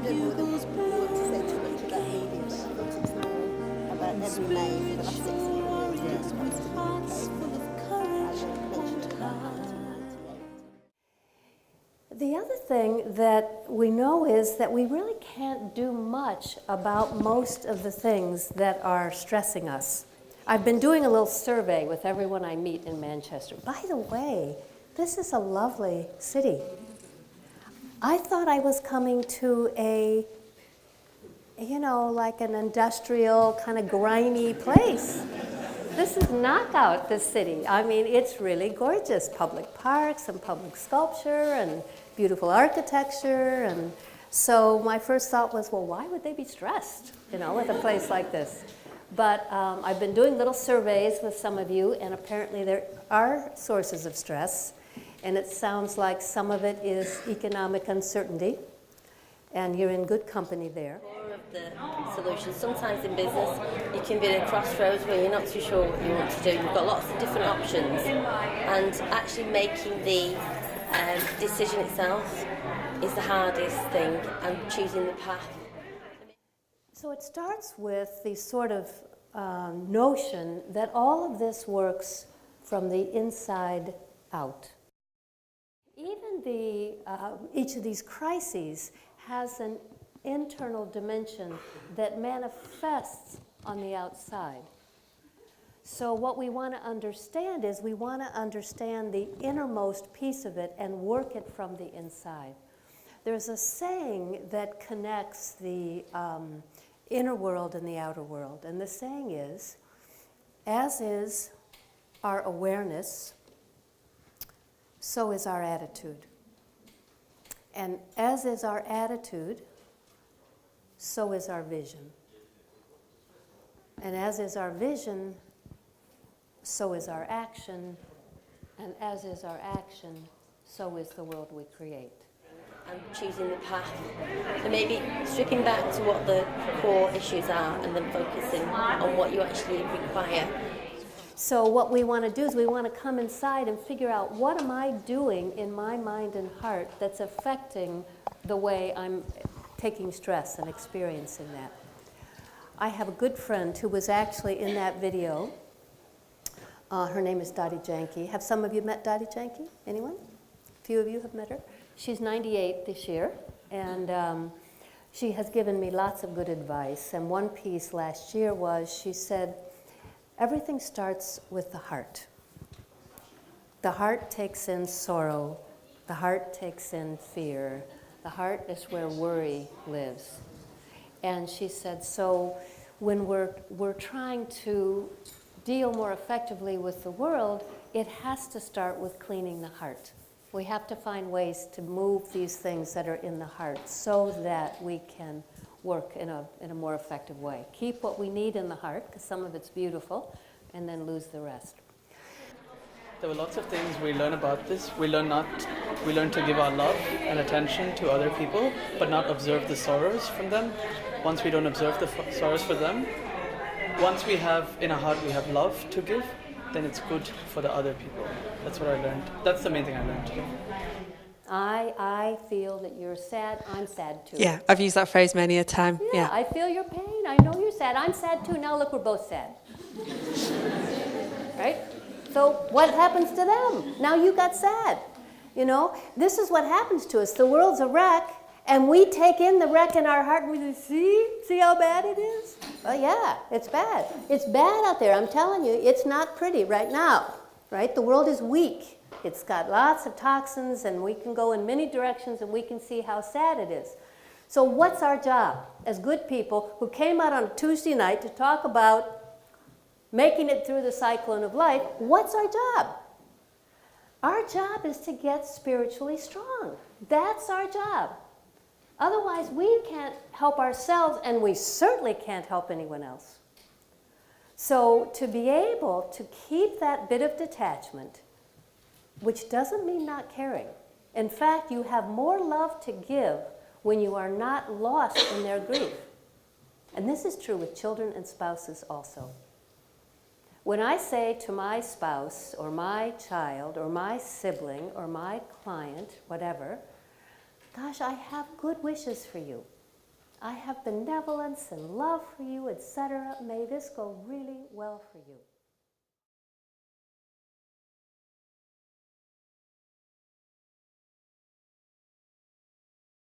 don't know whether we want to say too much about media, but I thought it's more about every May for the last 16 years. Yes, wants to be UK. I mentioned it about 1998. The other thing that we know is that we really can't do much about most of the things that are stressing us. I've been doing a little survey with everyone I meet in Manchester. By the way, this is a lovely city. I thought I was coming to a, like an industrial, kind of grimy place. This is knockout, this city. I mean, it's really gorgeous. Public parks and public sculpture and beautiful architecture. And so my first thought was, well, why would they be stressed, with a place like this? But I've been doing little surveys with some of you, and apparently there are sources of stress. And it sounds like some of it is economic uncertainty, and you're in good company there. More of the solutions. Sometimes in business, you can be at a crossroads where you're not too sure what you want to do. You've got lots of different options, and actually making the decision itself is the hardest thing, and choosing the path. So it starts with the sort of notion that all of this works from the inside out. Even each of these crises has an internal dimension that manifests on the outside. So what we want to understand is we want to understand the innermost piece of it and work it from the inside. There's a saying that connects the inner world and the outer world, and the saying is, as is our awareness, so is our attitude. And as is our attitude, so is our vision. And as is our vision, so is our action. And as is our action, so is the world we create. And choosing the path. So maybe stripping back to what the core issues are and then focusing on what you actually require. So what we want to do is we want to come inside and figure out, what am I doing in my mind and heart that's affecting the way I'm taking stress and experiencing that. I have a good friend who was actually in that video. Her name is Dottie Janke. Have some of you met Dottie Janke? Anyone? A few of you have met her. She's 98 this year, and she has given me lots of good advice. And one piece last year was, she said, everything starts with the heart. The heart takes in sorrow. The heart takes in fear. The heart is where worry lives. And she said, so when we're trying to deal more effectively with the world, it has to start with cleaning the heart. We have to find ways to move these things that are in the heart so that we can work in a more effective way. Keep what we need in the heart, because some of it's beautiful, and then lose the rest. There were lots of things we learn about this. We learn to give our love and attention to other people, but not observe the sorrows from them. Once we don't observe the sorrows for them, once we have in our heart we have love to give, then it's good for the other people. That's what I learned. That's the main thing I learned. I feel that you're sad. I'm sad too. Yeah, I've used that phrase many a time. Yeah, I feel your pain. I know you're sad. I'm sad too. Now look, we're both sad. Right? So what happens to them? Now you got sad. This is what happens to us. The world's a wreck, and we take in the wreck in our heart, and we say, see how bad it is? Well, yeah, it's bad. It's bad out there. I'm telling you, it's not pretty right now. Right? The world is weak. It's got lots of toxins, and we can go in many directions, and we can see how sad it is. So what's our job as good people who came out on a Tuesday night to talk about making it through the cyclone of life? What's our job? Our job is to get spiritually strong. That's our job. Otherwise, we can't help ourselves, and we certainly can't help anyone else. So to be able to keep that bit of detachment, which doesn't mean not caring. In fact, you have more love to give when you are not lost in their grief. And this is true with children and spouses also. When I say to my spouse or my child or my sibling or my client, whatever, gosh, I have good wishes for you. I have benevolence and love for you, etc. May this go really well for you.